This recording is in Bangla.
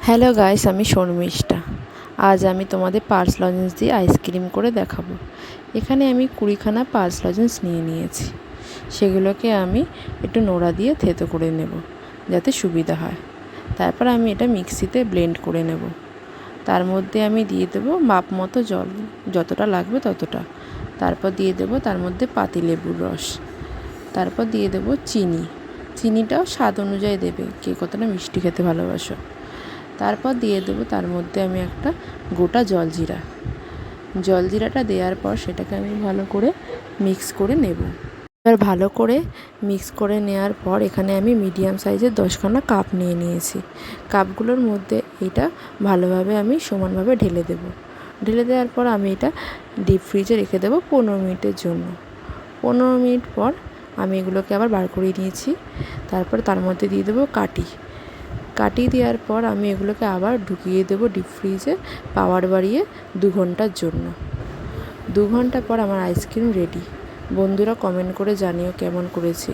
হ্যালো গাইস, আমি শর্মিষ্ঠা। আজ আমি তোমাদের পার্স লজেন্স দিয়ে আইসক্রিম করে দেখাবো। এখানে আমি 20খানা পার্স লজেন্স নিয়ে নিয়েছি। সেগুলোকে আমি একটু নোড়া দিয়ে থেতো করে নেব যাতে সুবিধা হয়। তারপর আমি এটা মিক্সিতে ব্লেন্ড করে নেব। তার মধ্যে আমি দিয়ে দেবো মাপ মতো জল, যতটা লাগবে ততটা। তারপর দিয়ে দেবো তার মধ্যে পাতিলেবুর রস। তারপর দিয়ে দেবো চিনিটাও স্বাদ অনুযায়ী দেবে, কে কতটা মিষ্টি খেতে ভালোবাসো। তারপর দিয়ে দেবো তার মধ্যে আমি একটা গোটা জলজিরাটা দেওয়ার পর সেটাকে আমি ভালো করে মিক্স করে নেব। এবার ভালো করে মিক্স করে নেওয়ার পর এখানে আমি মিডিয়াম সাইজের 10খানা কাপ নিয়ে নিয়েছি। কাপগুলোর মধ্যে এটা ভালোভাবে আমি সমানভাবে ঢেলে দেব। ঢেলে দেওয়ার পর আমি এটা ডিপ ফ্রিজে রেখে দেবো 15 মিনিটের জন্য। 15 মিনিট পর আমি এগুলোকে আবার বার করে নিয়েছি। তারপর তার মধ্যে দিয়ে দেবো কাটি দেওয়ার পর আমি এগুলোকে আবার ঢুকিয়ে দেবো ডিপ ফ্রিজে পাওয়ার বাড়িয়ে 2 ঘন্টার জন্য। 2 ঘন্টা পর আমার আইসক্রিম রেডি। বন্ধুরা কমেন্ট করে জানিও কেমন করেছি।